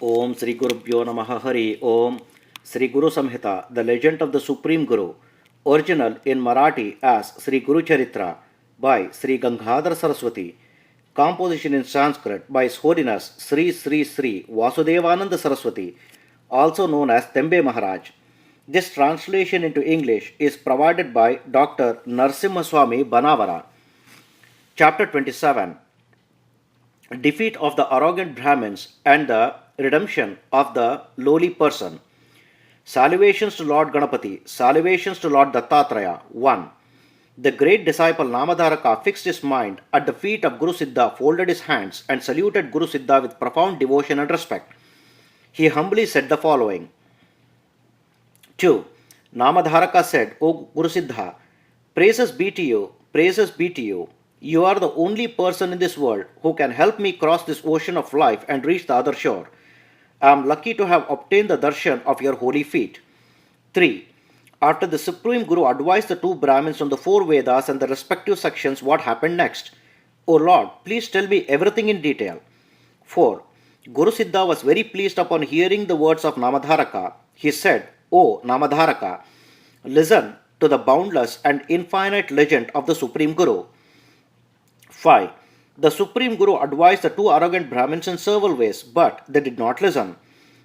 Om Sri Gurubhyo Namaha Hari Om. Sri Guru Samhita, the legend of the Supreme Guru, original in Marathi as Sri Guru Charitra by Sri Gangadhara Saraswati, composition in Sanskrit by His Holiness Sri Sri Sri Vasudevananda Saraswati, also known as Tembe Maharaj. This translation into English is provided by Dr. Narasimhaswamy Banavara. Chapter 27, Defeat of the arrogant Brahmins and the redemption of the lowly person. Salutations to Lord Ganapati, salutations to Lord Dattatreya. 1. The great disciple Namadharaka fixed his mind at the feet of Guru Siddha, folded his hands, and saluted Guru Siddha with profound devotion and respect. He humbly said the following. 2. Namadharaka said, O Guru Siddha, praises be to you, praises be to you. You are the only person in this world who can help me cross this ocean of life and reach the other shore. I am lucky to have obtained the darshan of your holy feet. 3. After the Supreme Guru advised the two Brahmins on the four Vedas and the respective sections, what happened next? O Lord, please tell me everything in detail. 4. Guru Siddha was very pleased upon hearing the words of Namadharaka. He said, O Namadharaka, listen to the boundless and infinite legend of the Supreme Guru. 5. The Supreme Guru advised the two arrogant Brahmins in several ways, but they did not listen.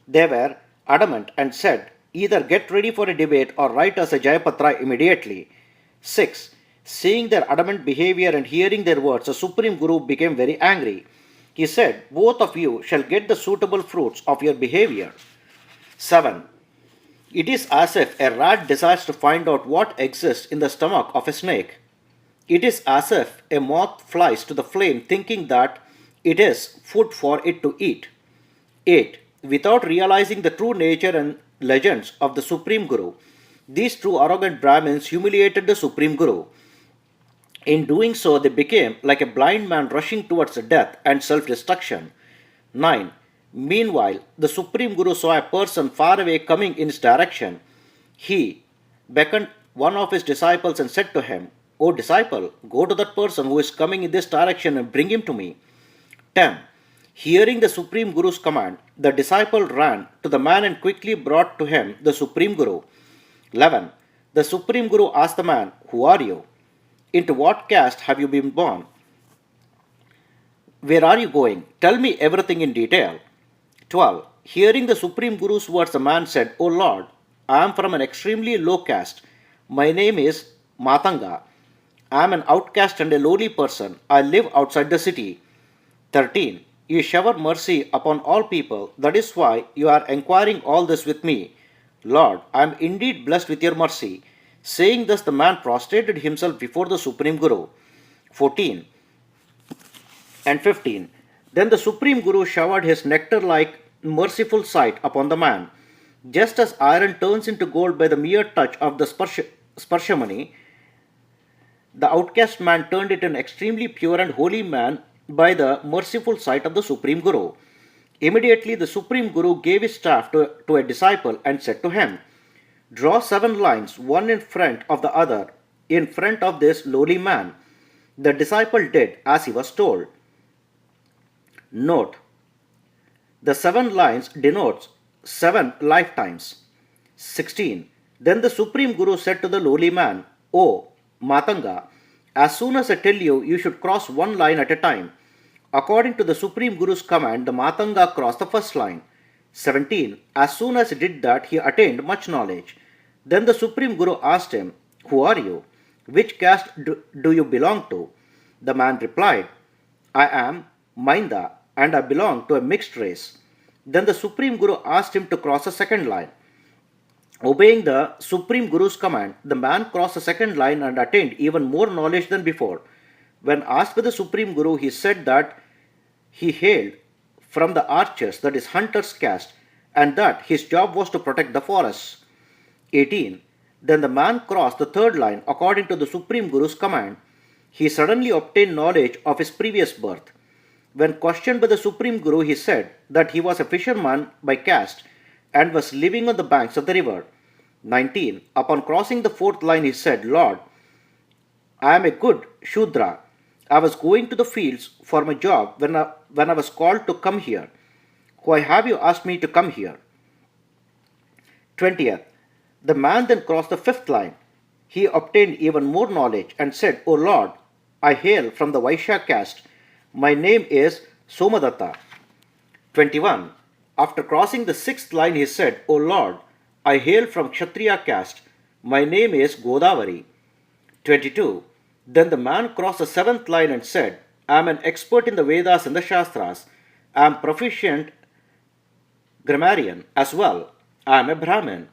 They were adamant and said, either get ready for a debate or write us a Jayapatra immediately. 6. Seeing their adamant behavior and hearing their words, the Supreme Guru became very angry. He said, both of you shall get the suitable fruits of your behavior. 7. It is as if a rat desires to find out what exists in the stomach of a snake. It is as if a moth flies to the flame thinking that it is food for it to eat. 8. Without realizing the true nature and legends of the Supreme Guru, these two arrogant Brahmins humiliated the Supreme Guru. In doing so, they became like a blind man rushing towards death and self-destruction. 9. Meanwhile, the Supreme Guru saw a person far away coming in his direction. He beckoned one of his disciples and said to him, O disciple, go to that person who is coming in this direction and bring him to me. 10. Hearing the Supreme Guru's command, the disciple ran to the man and quickly brought to him the Supreme Guru. 11. The Supreme Guru asked the man, Who are you? Into what caste have you been born? Where are you going? Tell me everything in detail. 12. Hearing the Supreme Guru's words, the man said, O Lord, I am from an extremely low caste. My name is Matanga. I am an outcast and a lowly person. I live outside the city. 13. You shower mercy upon all people. That is why you are inquiring all this with me. Lord, I am indeed blessed with your mercy. Saying this, the man prostrated himself before the Supreme Guru. 14 and 15. Then the Supreme Guru showered his nectar-like merciful sight upon the man. Just as iron turns into gold by the mere touch of the sparshamani, the outcast man turned into an extremely pure and holy man by the merciful sight of the Supreme Guru. Immediately the Supreme Guru gave his staff to a disciple and said to him, Draw 7 lines, one in front of the other, in front of this lowly man. The disciple did as he was told. Note: the 7 lines denotes 7 lifetimes. 16. Then the Supreme Guru said to the lowly man, O Matanga, as soon as I tell you, you should cross 1 line at a time. According to the Supreme Guru's command, the Matanga crossed the first line. 17. As soon as he did that, he attained much knowledge. Then the Supreme Guru asked him, Who are you? Which caste do you belong to? The man replied, I am Mainda and I belong to a mixed race. Then the Supreme Guru asked him to cross a second line. Obeying the Supreme Guru's command, the man crossed the second line and attained even more knowledge than before. When asked by the Supreme Guru, he said that he hailed from the archers, that is hunter's caste, and that his job was to protect the forests. 18. Then the man crossed the third line according to the Supreme Guru's command. He suddenly obtained knowledge of his previous birth. When questioned by the Supreme Guru, he said that he was a fisherman by caste and was living on the banks of the river. 19. Upon crossing the fourth line, he said, Lord, I am a good Shudra. I was going to the fields for my job when I was called to come here. Why have you asked me to come here? 20th. The man then crossed the fifth line. He obtained even more knowledge and said, O Lord, I hail from the Vaishya caste. My name is Somadatta. 21. After crossing the sixth line, he said, O Lord, I hail from Kshatriya caste. My name is Godavari. 22. Then the man crossed the seventh line and said, I am an expert in the Vedas and the Shastras. I am proficient grammarian as well. I am a Brahmin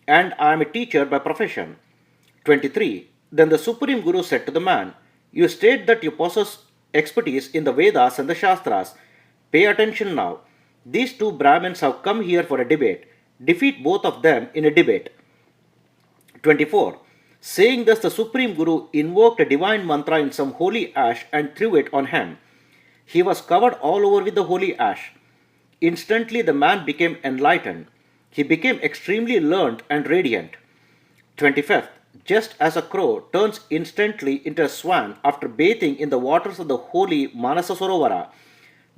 and I am a teacher by profession. 23. Then the Supreme Guru said to the man, You state that you possess expertise in the Vedas and the Shastras. Pay attention now. These two Brahmins have come here for a debate. Defeat both of them in a debate. 24. Saying thus, the Supreme Guru invoked a divine mantra in some holy ash and threw it on him. He was covered all over with the holy ash. Instantly the man became enlightened. He became extremely learned and radiant. 25th. Just as a crow turns instantly into a swan after bathing in the waters of the holy Manasa Sarovara,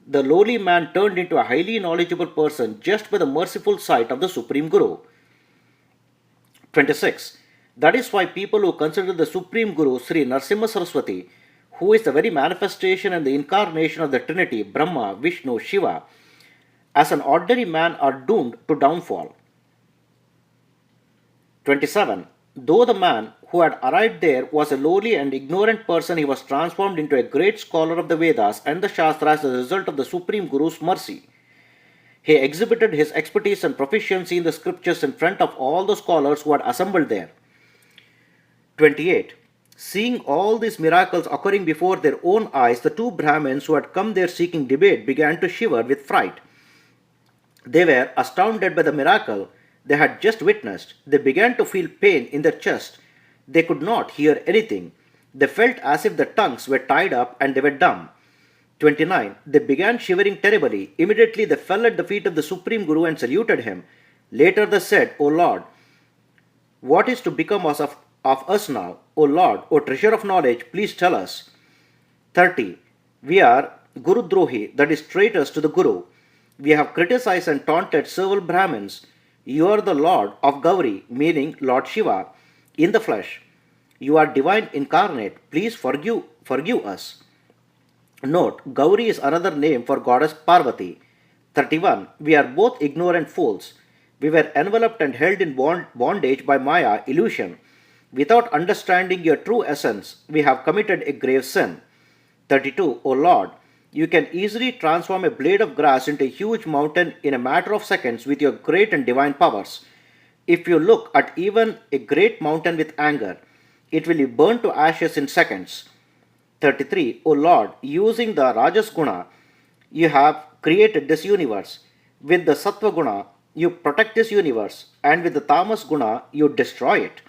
the lowly man turned into a highly knowledgeable person just by the merciful sight of the Supreme Guru. 26. That is why people who consider the Supreme Guru Sri Narasimha Saraswati, who is the very manifestation and the incarnation of the Trinity, Brahma, Vishnu, Shiva, as an ordinary man are doomed to downfall. 27. Though the man who had arrived there was a lowly and ignorant person, he was transformed into a great scholar of the Vedas and the Shastras as a result of the Supreme Guru's mercy. He exhibited his expertise and proficiency in the scriptures in front of all the scholars who had assembled there. 28. Seeing all these miracles occurring before their own eyes, the two Brahmins who had come there seeking debate began to shiver with fright. They were astounded by the miracle they had just witnessed. They began to feel pain in their chest. They could not hear anything. They felt as if their tongues were tied up and they were dumb. 29. They began shivering terribly. Immediately they fell at the feet of the Supreme Guru and saluted him. Later they said, O Lord, what is to become of us now? O Lord, O treasure of knowledge, please tell us. 30. We are Guru Drohi, that is traitors to the Guru. We have criticized and taunted several Brahmins. You are the Lord of Gauri, meaning Lord Shiva, in the flesh. You are divine incarnate. Please forgive us. Note, Gauri is another name for goddess Parvati. 31. We are both ignorant fools. We were enveloped and held in bondage by Maya, illusion. Without understanding your true essence, we have committed a grave sin. 32. O Lord, you can easily transform a blade of grass into a huge mountain in a matter of seconds with your great and divine powers. If you look at even a great mountain with anger, it will be burned to ashes in seconds. 33. O Lord, using the Rajas Guna, you have created this universe. With the Sattva Guna, you protect this universe, and with the Tamas Guna, you destroy it.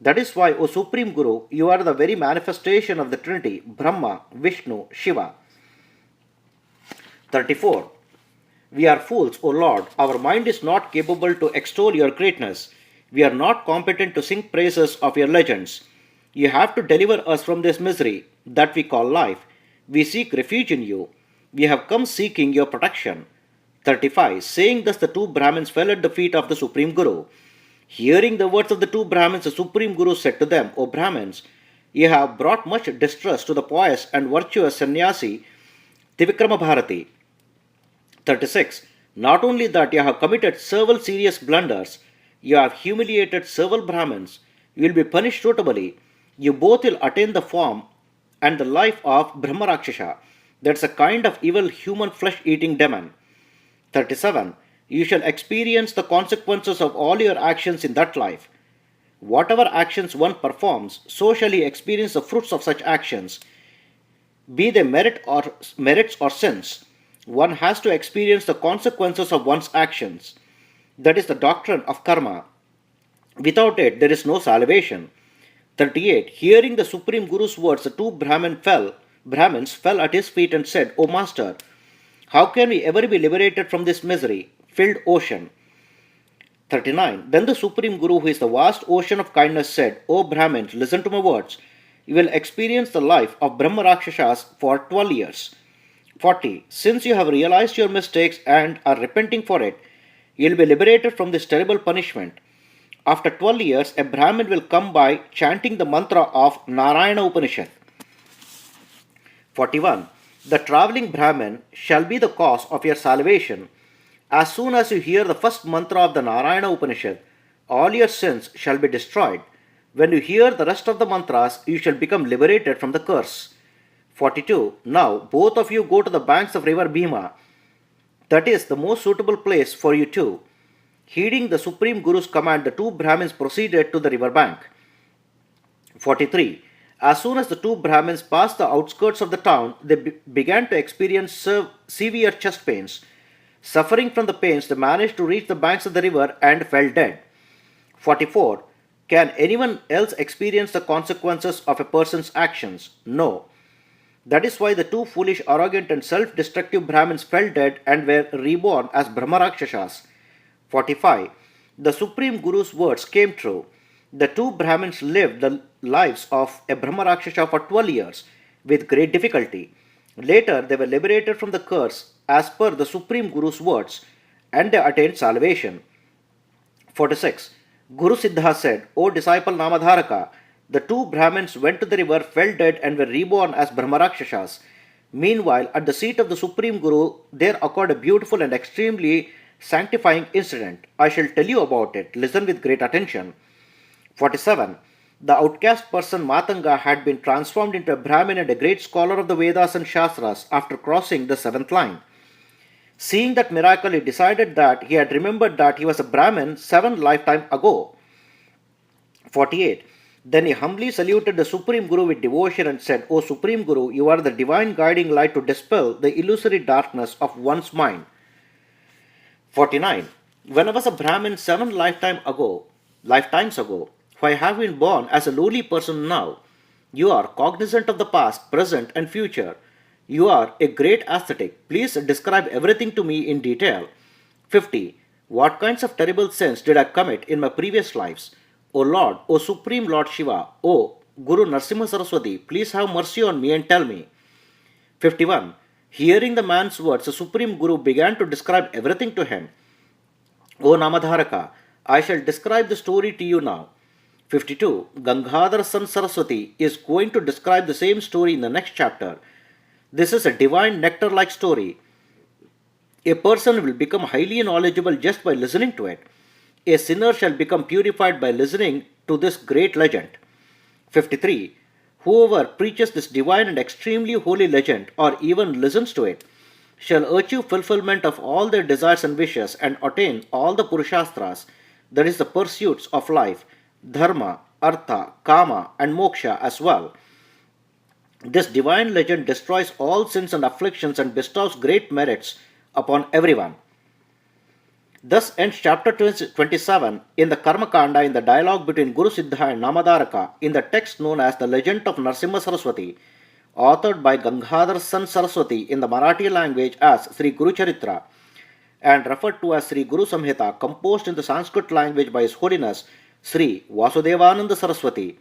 That is why, O Supreme Guru, you are the very manifestation of the Trinity, Brahma, Vishnu, Shiva. 34. We are fools, O Lord. Our mind is not capable to extol your greatness. We are not competent to sing praises of your legends. You have to deliver us from this misery that we call life. We seek refuge in you. We have come seeking your protection. 35. Saying thus, the two Brahmins fell at the feet of the Supreme Guru. Hearing the words of the two Brahmins, the Supreme Guru said to them, O Brahmins, you have brought much distress to the pious and virtuous sannyasi Trivikrama Bharati. 36. Not only that, you have committed several serious blunders. You have humiliated several Brahmins. You will be punished suitably. You both will attain the form and the life of Brahma Rakshasa. That's a kind of evil human flesh-eating demon. 37. You shall experience the consequences of all your actions in that life. Whatever actions one performs, so shall he experience the fruits of such actions. Be they merits or sins, one has to experience the consequences of one's actions. That is the doctrine of karma. Without it, there is no salvation. 38. Hearing the Supreme Guru's words, the two Brahmins fell at his feet and said, O Master, how can we ever be liberated from this misery-filled ocean? 39. Then the Supreme Guru, who is the vast ocean of kindness, said, O Brahmins, listen to my words. You will experience the life of Brahma Rakshasas for 12 years. 40. Since you have realized your mistakes and are repenting for it, you will be liberated from this terrible punishment. After 12 years, a Brahmin will come by chanting the mantra of Narayana Upanishad. 41. The travelling Brahmin shall be the cause of your salvation. As soon as you hear the first mantra of the Narayana Upanishad, all your sins shall be destroyed. When you hear the rest of the mantras, you shall become liberated from the curse. 42. Now, both of you go to the banks of river Bhima. That is the most suitable place for you two. Heeding the Supreme Guru's command, the two Brahmins proceeded to the river bank. 43. As soon as the two Brahmins passed the outskirts of the town, they began to experience severe chest pains. Suffering from the pains, they managed to reach the banks of the river and fell dead. 44. Can anyone else experience the consequences of a person's actions? No. That is why the two foolish, arrogant, and self-destructive Brahmins fell dead and were reborn as Brahmarakshasas. 45. The Supreme Guru's words came true. The two Brahmins lived the lives of a Brahmarakshasa for 12 years with great difficulty. Later, they were liberated from the curse as per the Supreme Guru's words, and they attained salvation. 46. Guru Siddha said, O disciple Namadharaka, the two Brahmins went to the river, fell dead, and were reborn as Brahmarakshasas. Meanwhile, at the seat of the Supreme Guru, there occurred a beautiful and extremely sanctifying incident. I shall tell you about it. Listen with great attention. 47. The outcast person Matanga had been transformed into a Brahmin and a great scholar of the Vedas and Shastras after crossing the seventh line. Seeing that miracle, he decided that he had remembered that he was a Brahmin 7 lifetimes ago. 48. Then he humbly saluted the Supreme Guru with devotion and said, O Supreme Guru, you are the divine guiding light to dispel the illusory darkness of one's mind. 49. When I was a Brahmin 7 lifetimes ago, why have been born as a lowly person now? You are cognizant of the past, present, and future. You are a great ascetic. Please describe everything to me in detail. 50. What kinds of terrible sins did I commit in my previous lives? O Lord, O Supreme Lord Shiva, O Guru Narasimhaswamy Saraswati, please have mercy on me and tell me. 51. Hearing the man's words, the Supreme Guru began to describe everything to him. O Namadharaka, I shall describe the story to you now. 52. Gangadhara Saraswati is going to describe the same story in the next chapter. This is a divine nectar-like story. A person will become highly knowledgeable just by listening to it. A sinner shall become purified by listening to this great legend. 53. Whoever preaches this divine and extremely holy legend or even listens to it shall achieve fulfillment of all their desires and wishes and attain all the Purushastras, that is the pursuits of life, dharma, artha, kama, and moksha as well. This divine legend destroys all sins and afflictions and bestows great merits upon everyone. Thus ends chapter 27 in the Karma Kanda in the dialogue between Guru Siddha and Namadharaka in the text known as the Legend of Narasimha Saraswati, authored by Gangadhara Saraswati in the Marathi language as Sri Guru Charitra and referred to as Sri Guru Samhita, composed in the Sanskrit language by His Holiness Sri Vasudevananda Saraswati.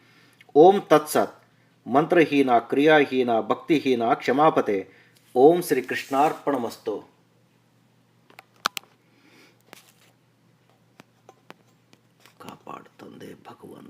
Om Tat Sat. Mantrahina, Kriyahina, Bhaktihina, Kshamapate. Om Sri Krishnarpanamastu. कापाड़ तंदे Bhagwant.